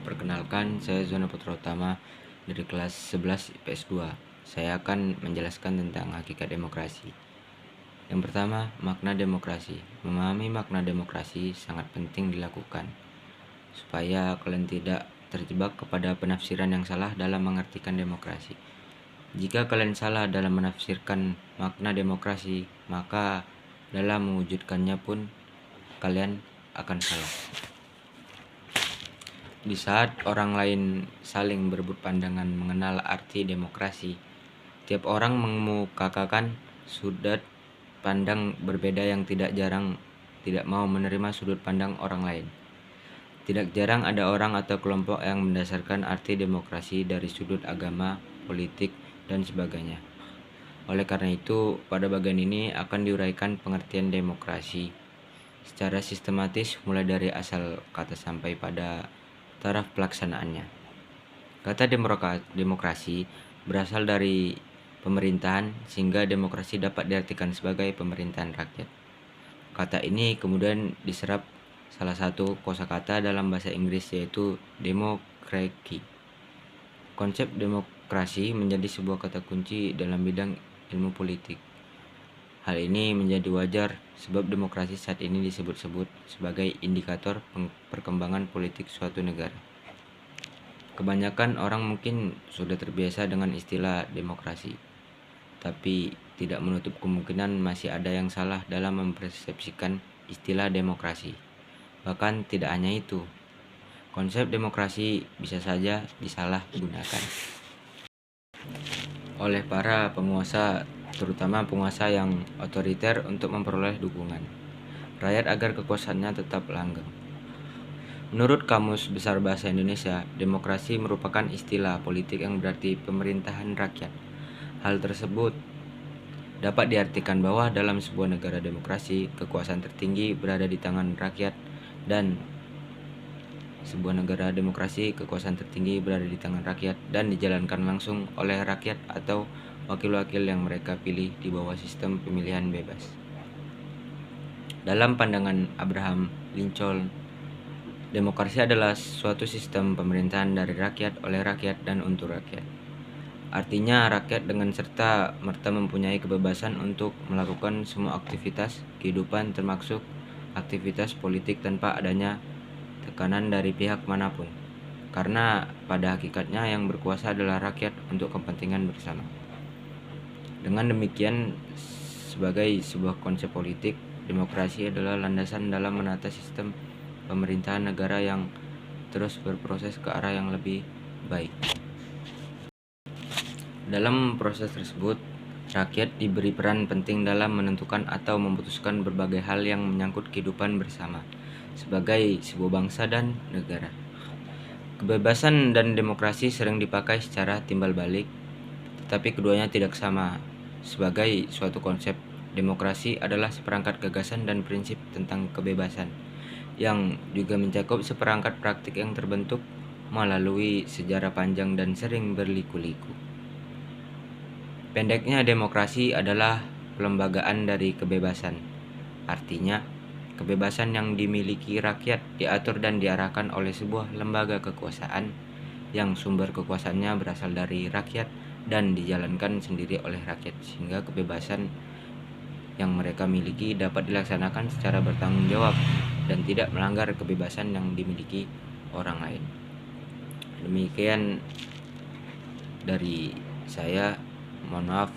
Perkenalkan, saya Zona Putra Utama dari kelas 11 IPS 2. Saya akan menjelaskan tentang hakikat demokrasi. Yang pertama, makna demokrasi. Memahami makna demokrasi sangat penting dilakukan, supaya kalian tidak terjebak kepada penafsiran yang salah dalam mengartikan demokrasi. Jika kalian salah dalam menafsirkan makna demokrasi, maka dalam mewujudkannya pun kalian akan salah. Di saat orang lain saling berebut pandangan mengenal arti demokrasi, tiap orang mengemukakan sudut pandang berbeda yang tidak mau menerima sudut pandang orang lain. Tidak jarang ada orang atau kelompok yang mendasarkan arti demokrasi dari sudut agama, politik, dan sebagainya. Oleh karena itu, pada bagian ini akan diuraikan pengertian demokrasi secara sistematis mulai dari asal kata sampai pada taraf pelaksanaannya. Kata demokrasi berasal dari pemerintahan, sehingga demokrasi dapat diartikan sebagai pemerintahan rakyat. Kata ini kemudian diserap salah satu kosakata dalam bahasa Inggris, yaitu democracy. Konsep demokrasi menjadi sebuah kata kunci dalam bidang ilmu politik. Hal ini menjadi wajar sebab demokrasi saat ini disebut-sebut sebagai indikator perkembangan politik suatu negara. Kebanyakan orang mungkin sudah terbiasa dengan istilah demokrasi, tapi tidak menutup kemungkinan masih ada yang salah dalam mempersepsikan istilah demokrasi. Bahkan tidak hanya itu, konsep demokrasi bisa saja disalahgunakan oleh para penguasa, terutama penguasa yang otoriter, untuk memperoleh dukungan rakyat agar kekuasaannya tetap langgeng. Menurut Kamus Besar Bahasa Indonesia, demokrasi merupakan istilah politik yang berarti pemerintahan rakyat. Hal tersebut dapat diartikan bahwa dalam sebuah negara demokrasi, kekuasaan tertinggi berada di tangan rakyat, dan dijalankan langsung oleh rakyat atau wakil-wakil yang mereka pilih di bawah sistem pemilihan bebas. Dalam pandangan Abraham Lincoln, demokrasi adalah suatu sistem pemerintahan dari rakyat, oleh rakyat, dan untuk rakyat. Artinya, rakyat dengan serta merta mempunyai kebebasan untuk melakukan semua aktivitas kehidupan, termasuk aktivitas politik, tanpa adanya tekanan dari pihak manapun. Karena pada hakikatnya yang berkuasa adalah rakyat untuk kepentingan bersama. Dengan demikian, sebagai sebuah konsep politik, demokrasi adalah landasan dalam menata sistem pemerintahan negara yang terus berproses ke arah yang lebih baik. Dalam proses tersebut, rakyat diberi peran penting dalam menentukan atau memutuskan berbagai hal yang menyangkut kehidupan bersama sebagai sebuah bangsa dan negara. Kebebasan dan demokrasi sering dipakai secara timbal balik, tetapi keduanya tidak sama. Sebagai suatu konsep, demokrasi adalah seperangkat gagasan dan prinsip tentang kebebasan, yang juga mencakup seperangkat praktik yang terbentuk melalui sejarah panjang dan sering berliku-liku. Pendeknya, demokrasi adalah pelembagaan dari kebebasan. Artinya, kebebasan yang dimiliki rakyat diatur dan diarahkan oleh sebuah lembaga kekuasaan yang sumber kekuasaannya berasal dari rakyat dan dijalankan sendiri oleh rakyat, sehingga kebebasan yang mereka miliki dapat dilaksanakan secara bertanggung jawab dan tidak melanggar kebebasan yang dimiliki orang lain. Demikian dari saya. Mohon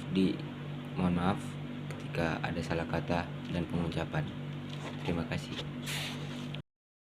maaf ketika ada salah kata dan pengucapan. Terima kasih.